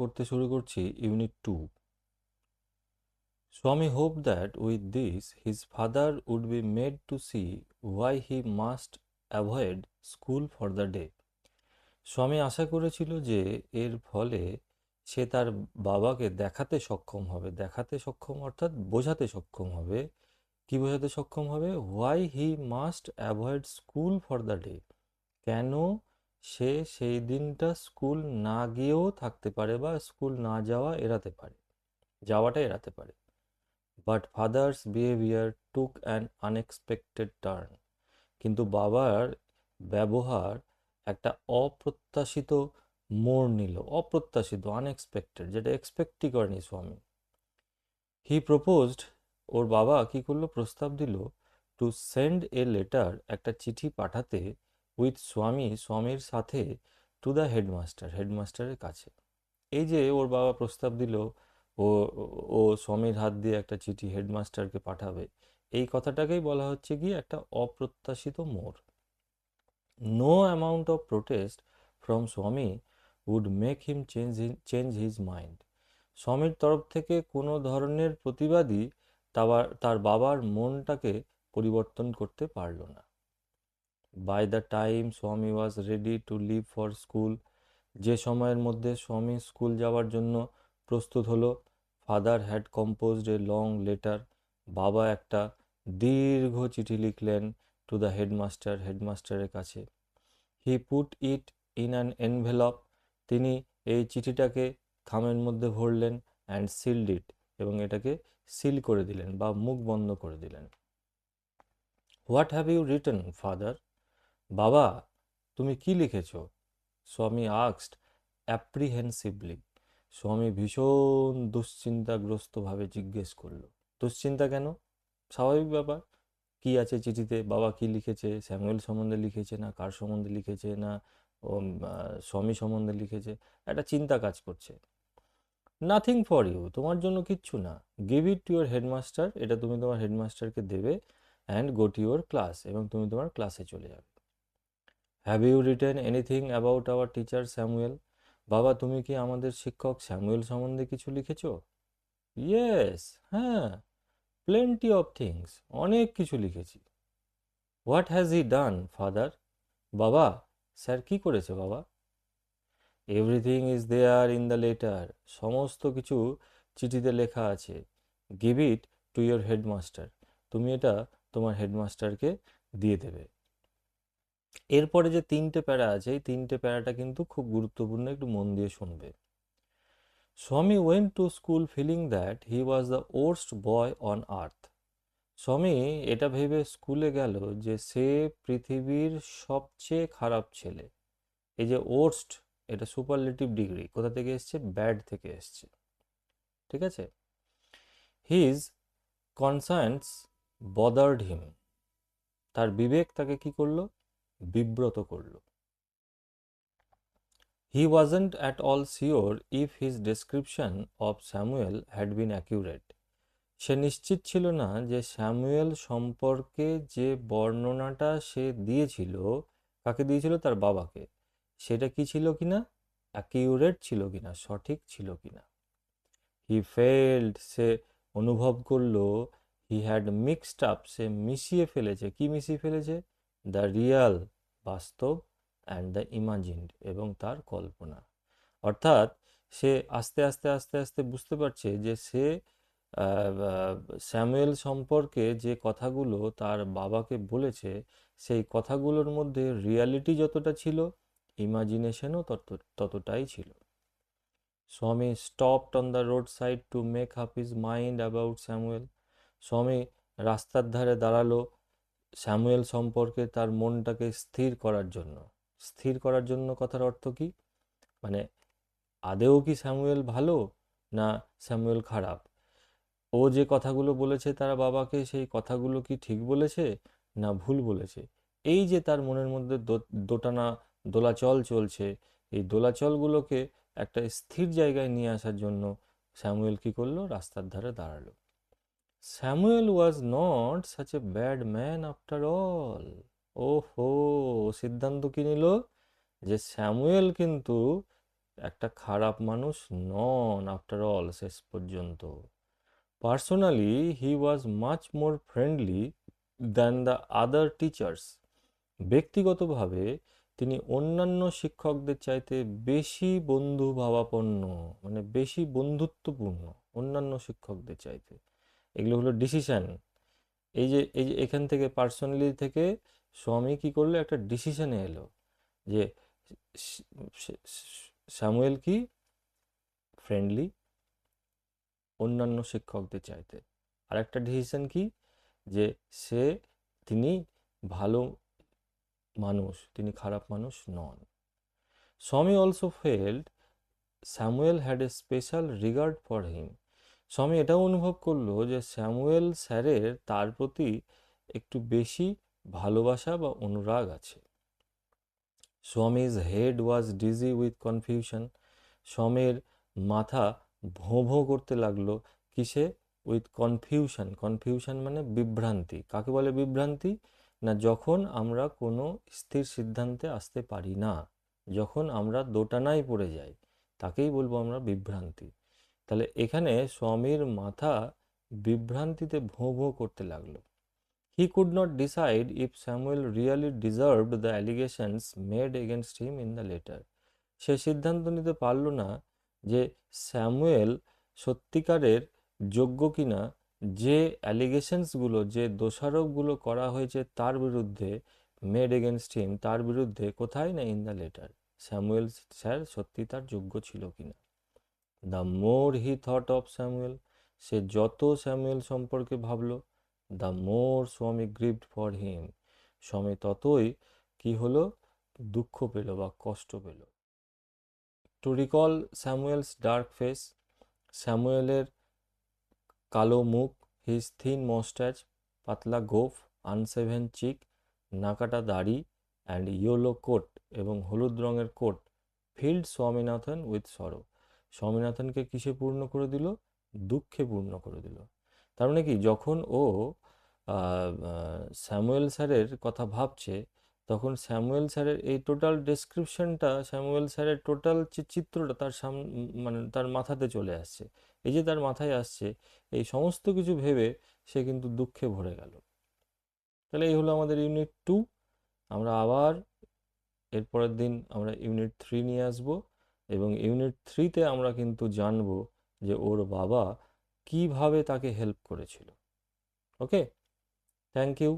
পড়তে শুরু করছি unit 2। Swami hoped that with this his father would be made to see why he must avoid school for the day. স্বামী আশা করেছিল যে এর ফলে সে তার বাবাকে দেখাতে সক্ষম হবে, দেখাতে সক্ষম অর্থাৎ বোঝাতে সক্ষম হবে। কি বোঝাতে সক্ষম হবে? Why he must avoid school for the day, কেন সে সেই দিনটা স্কুল না গিয়েও থাকতে পারে বা স্কুল না যাওয়াটা এড়াতে পারে। But father's behaviour took an unexpected turn, কিন্তু বাবার ব্যবহার একটা অপ্রত্যাশিত মোড় নিল। অপ্রত্যাশিত, আনএক্সপেক্টেড, যেটা এক্সপেক্টই করেনি স্বামী। হি প্রপোজড, ওর বাবা কি করলো? প্রস্তাব দিল টু সেন্ড এ লেটার, একটা চিঠি পাঠাতে, উইথ স্বামীর সাথে, টু দ্য হেডমাস্টারের কাছে। এই যে ওর বাবা প্রস্তাব দিল ও ও স্বামীর হাত দিয়ে একটা চিঠি হেডমাস্টারকে পাঠাবে, এই কথাটাকেই বলা হচ্ছে কি একটা অপ্রত্যাশিত মোড়। No amount of protest from স্বামী would make him change his mind. স্বামীর তরফ থেকে কোনো ধরনের প্রতিবাদই তার বাবার মনটাকে পরিবর্তন করতে পারল না। By the time Swami was ready to leave for school, যে সময়ের মধ্যে স্বামী স্কুল যাওয়ার জন্য প্রস্তুত হলো, father had composed a long letter, বাবা একটা দীর্ঘ চিঠি লিখলেন টু দ্য হেডমাস্টারের কাছে। He put it in an envelope, তিনি এই চিঠিটাকে খামের মধ্যে ভরলেন, অ্যান্ড সিলড ইট, এবং এটাকে সিল করে দিলেন বা মুখ বন্ধ করে দিলেন। What have you written father, বাবা তুমি কি লিখেছ? স্বামী আস্কড অ্যাপ্রিহেন্সিভলি, স্বামী ভীষণ দুশ্চিন্তাগ্রস্তভাবে জিজ্ঞেস করল। দুশ্চিন্তা কেন? স্বাভাবিক ব্যাপার। কি আছে চিঠিতে, বাবা কি লিখেছে, স্যামুয়েল সম্বন্ধে লিখেছে না কার সম্বন্ধে লিখেছে, না স্বামী সম্বন্ধে লিখেছে, একটা চিন্তা কাজ করছে। নাথিং ফর ইউ, তোমার জন্য কিচ্ছু না। Give it to your headmaster, এটা তুমি তোমার হেডমাস্টারকে দেবে, and go to your class, এবং তুমি তোমার ক্লাসে চলে যাবে। Have you written anything about our teacher Samuel, বাবা তুমি কি আমাদের শিক্ষক স্যামুয়েল সম্বন্ধে কিছু লিখেছ? ইয়েস, হ্যাঁ, প্লেন্টি অফ থিংস, অনেক কিছু লিখেছি। What has he done father, বাবা স্যার কি করেছে বাবা? Everything is there in the letter, সমস্ত কিছু চিঠিতে লেখা আছে। Give it to your headmaster, তুমি এটা তোমার হেডমাস্টারকে দিয়ে দেবে। এরপরে যে 3টে প্যারা আছে, এই 3টে প্যারাটা কিন্তু খুব গুরুত্বপূর্ণ, একটু মন দিয়ে শুনবে। Swami went to school feeling that he was the worst boy on earth, Swami এটা ভেবে স্কুলে গেল যে সে পৃথিবীর সবচেয়ে খারাপ ছেলে। এই যে ওর্স্ট, এটা সুপারলেটিভ ডিগ্রি, কোথা থেকে এসছে? ব্যাড থেকে এসছে, ঠিক আছে? হিজ কনসায়েন্স বদার্ড হিম, তার বিবেক তাকে কি করলো? বিব্রত করলো। He wasn't at all sure if his description of Samuel had been accurate, সে নিশ্চিত ছিল না যে স্যামুয়েল সম্পর্কে যে বর্ণনাটা সে দিয়েছিল, কাকে দিয়েছিল? তার বাবাকে, সেটা কি ছিল কিনা? অ্যাকিউরেট ছিল কিনা, সঠিক ছিল কিনা। হি ফেল্ড, সে অনুভব করলো, হি হ্যাড মিক্সড আপ, সে মিশিয়ে ফেলেছে। কি মিশিয়ে ফেলেছে? দ্য রিয়াল, বাস্তব, অ্যান্ড দ্য ইমাজিনড, এবং তার কল্পনা। অর্থাৎ সে আস্তে আস্তে আস্তে আস্তে বুঝতে পারছে যে সে স্যামুয়েল সম্পর্কে যে কথাগুলো তার বাবাকে বলেছে, সেই কথাগুলোর মধ্যে রিয়ালিটি যতটা ছিল, ইমাজিনেশনও ততটাই ছিল। স্বামী stopped on the road side to make up his mind about Samuel, স্বামী রাস্তার ধারে দাঁড়ালো স্যামুয়েল সম্পর্কে তার মনটাকে স্থির করার জন্য। স্থির করার জন্য কথার অর্থ কি? মানে আদেও কি স্যামুয়েল ভালো, না স্যামুয়েল খারাপ? ও যে কথাগুলো বলেছে তারা বাবাকে, সেই কথাগুলো কি ঠিক বলেছে না ভুল বলেছে? এই যে তার মনের মধ্যে দোটানা দোলাচল চলছে, এই দোলাচলগুলোকে একটা স্থির জায়গায় নিয়ে আসার জন্য স্যামুয়েল কি করলো? রাস্তার ধারে দাঁড়ালো। Samuel was not such a bad man after all, ওহো, সিদ্ধান্ত কি নিল? যে স্যামুয়েল কিন্তু একটা খারাপ মানুষ নন আফটার অল শেষ পর্যন্ত। Personally he was much more friendly than the other teachers. ব্যক্তিগতভাবে তিনি অন্যান্য শিক্ষকদের চাইতে বেশি বন্ধুভাবাপন্ন, মানে বেশি বন্ধুত্বপূর্ণ অন্যান্য শিক্ষকদের চাইতে। এগুলো হলো ডিসিশন। এই যে এখান থেকে পার্সোনালি থেকে স্বামী কি করলো, একটা ডিসিশনে এলো যে স্যামুয়েল কি ফ্রেন্ডলি অন্যান্য শিক্ষকদের চাইতে। আর একটা ডিসিশন কি, যে তিনি ভালো মানুষ, তিনি খারাপ মানুষ নন। Swami also felt Samuel had a special regard for him. Swami এটাও অনুভব করলো যে স্যামুয়েল স্যারের তার প্রতি একটু বেশি ভালোবাসা বা অনুরাগ আছে। Swami's head was dizzy with confusion. স্বামীর মাথা ভোঁ ভোঁ করতে লাগলো কিসে, উইথ কনফিউশন। কনফিউশন মানে বিভ্রান্তি। কাকে বলে বিভ্রান্তি? না, যখন আমরা কোনো স্থির সিদ্ধান্তে আসতে পারি না, যখন আমরা দোটানায় পড়ে যাই, তাকেই বলবো আমরা বিভ্রান্তি। তাহলে এখানে স্বামীর মাথা বিভ্রান্তিতে ভোঁ ভোঁ করতে লাগলো। He could not decide if Samuel really deserved the allegations made against him in the letter. সে সিদ্ধান্ত নিতে পারল না যে স্যামুয়েল সত্যিকারের যোগ্য কিনা যে অ্যালিগেশনসগুলো, যে দোষারোপগুলো করা হয়েছে তার বিরুদ্ধে, মেড এগেনস্ট হিম, তার বিরুদ্ধে, কোথায় না in the letter, Samuel sir সত্যি তার যোগ্য ছিল কিনা। The more he thought of Samuel, সে যত স্যামুয়েল সম্পর্কে ভাবল, দ্য মোর স্বামী গ্রিভড ফর হিম, স্বামী ততই কি হলো, দুঃখ পেল বা কষ্ট পেল। To recall Samuel's dark face, স্যামুয়েলের কালো মুখ, হিজ থিন মস্টাচ, পাতলা গোফ, আনসেভেন চিক, নাকাটা দাড়ি, অ্যান্ড ইয়েলো কোট, এবং হলুদ রঙের coat, field Swaminathan with sorrow, স্বামীনাথনকে কিসে পূর্ণ করে দিল, দুঃখে পূর্ণ করে দিল। তার মানে কি, যখন ও স্যামুয়েল স্যারের কথা ভাবছে, তখন স্যামুয়েল স্যারের এই টোটাল ডেসক্রিপশনটা, স্যামুয়েল স্যারের টোটাল যে চিত্রটা তার মানে তার মাথাতে চলে আসছে। এই যে তার মাথায় আসছে, এই সমস্ত কিছু ভেবে সে কিন্তু দুঃখে ভরে গেল। তাহলে এই হলো আমাদের ইউনিট 2। আমরা আবার এরপরের দিন আমরা ইউনিট 3 নিয়ে আসব, এবং ইউনিট 3তে আমরা কিন্তু জানবো যে ওর বাবা কিভাবে তাকে হেল্প করেছিল। ওকে, থ্যাংক ইউ।